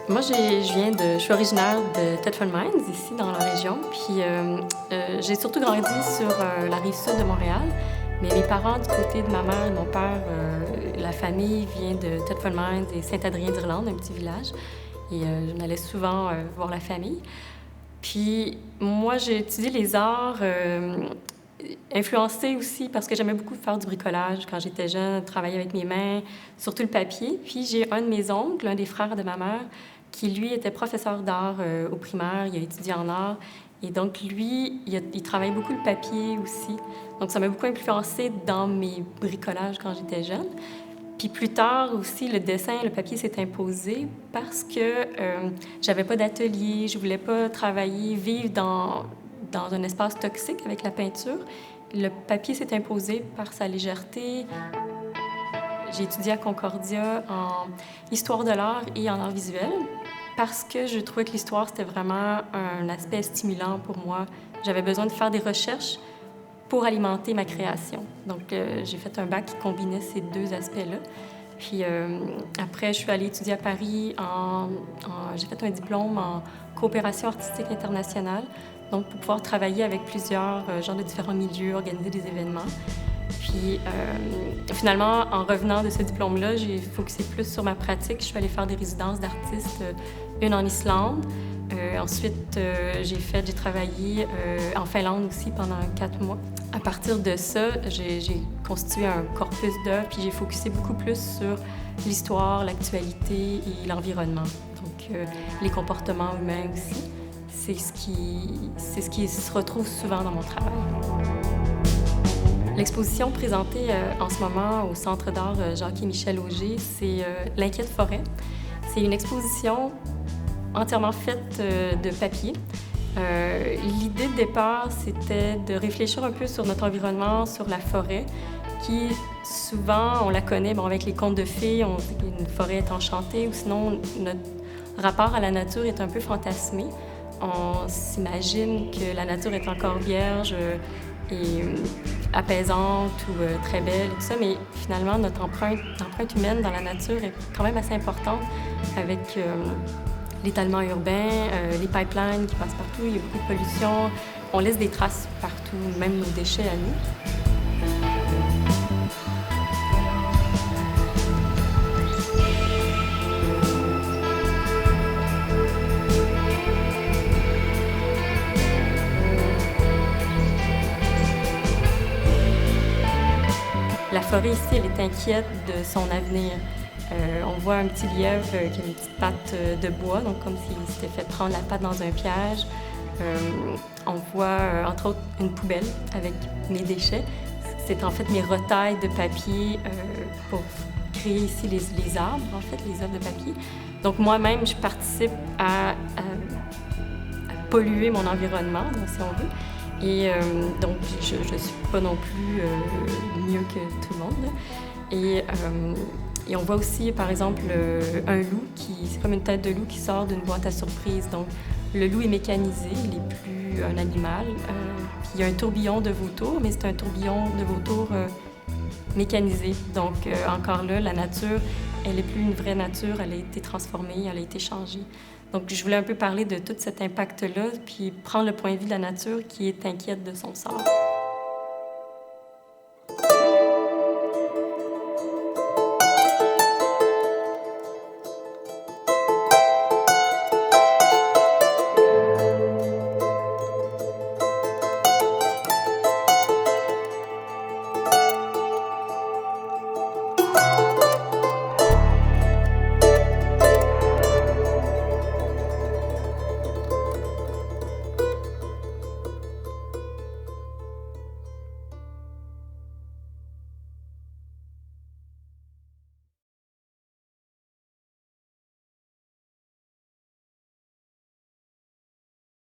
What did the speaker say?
Je suis originaire de Thetford Mines, ici dans la région. Puis j'ai surtout grandi sur la rive sud de Montréal. Mais mes parents, du côté de ma mère et de mon père, la famille vient de Thetford Mines et Saint-Adrien d'Irlande, un petit village. Et je m'allais souvent voir la famille. Puis moi, j'ai étudié les arts, influencée aussi parce que j'aimais beaucoup faire du bricolage quand j'étais jeune, travailler avec mes mains, surtout le papier. Puis j'ai un de mes oncles, l'un des frères de ma mère, qui lui était professeur d'art au primaire, il a étudié en art. Et donc lui, il travaillait beaucoup le papier aussi. Donc ça m'a beaucoup influencée dans mes bricolages quand j'étais jeune. Puis plus tard aussi, le dessin, le papier s'est imposé parce que j'avais pas d'atelier, je voulais pas travailler, vivre dans un espace toxique avec la peinture. Le papier s'est imposé par sa légèreté. J'ai étudié à Concordia en histoire de l'art et en art visuel parce que je trouvais que l'histoire, c'était vraiment un aspect stimulant pour moi. J'avais besoin de faire des recherches pour alimenter ma création. Donc, j'ai fait un bac qui combinait ces deux aspects-là. Puis après, je suis allée étudier à Paris. J'ai fait un diplôme en coopération artistique internationale, donc pour pouvoir travailler avec plusieurs genres de différents milieux, organiser des événements. Puis finalement, en revenant de ce diplôme-là, j'ai focusé plus sur ma pratique. Je suis allée faire des résidences d'artistes, une en Islande. Ensuite, j'ai travaillé en Finlande aussi pendant 4 mois. À partir de ça, j'ai constitué un corpus d'œuvres, puis j'ai focusé beaucoup plus sur l'histoire, l'actualité et l'environnement. Donc, les comportements humains aussi. C'est ce qui se retrouve souvent dans mon travail. L'exposition présentée en ce moment au Centre d'art Jacques et Michel Auger, c'est L'Inquiète forêt. C'est une exposition entièrement faite de papier. L'idée de départ, c'était de réfléchir un peu sur notre environnement, sur la forêt, qui souvent, on la connaît avec les contes de fées, on dit qu'une forêt est enchantée, ou sinon notre rapport à la nature est un peu fantasmé. On s'imagine que la nature est encore vierge et apaisante ou très belle et tout ça, mais finalement, notre empreinte humaine dans la nature est quand même assez importante avec l'étalement urbain, les pipelines qui passent partout, il y a beaucoup de pollution. On laisse des traces partout, même nos déchets à nous. La forêt ici, elle est inquiète de son avenir. On voit un petit lièvre qui a une petite patte de bois, donc comme s'il s'était fait prendre la patte dans un piège. On voit, entre autres, une poubelle avec mes déchets. C'est en fait mes retailles de papier pour créer ici les arbres, en fait, les œuvres de papier. Donc moi-même, je participe à polluer mon environnement, donc, si on veut. Et donc, je ne suis pas non plus mieux que tout le monde. Et on voit aussi, par exemple, un loup c'est comme une tête de loup qui sort d'une boîte à surprise. Donc, le loup est mécanisé, il n'est plus un animal. Puis il y a un tourbillon de vautours, mais c'est un tourbillon de vautours mécanisé. Donc, encore là, la nature, elle n'est plus une vraie nature, elle a été transformée, elle a été changée. Donc, je voulais un peu parler de tout cet impact-là, puis prendre le point de vue de la nature qui est inquiète de son sort.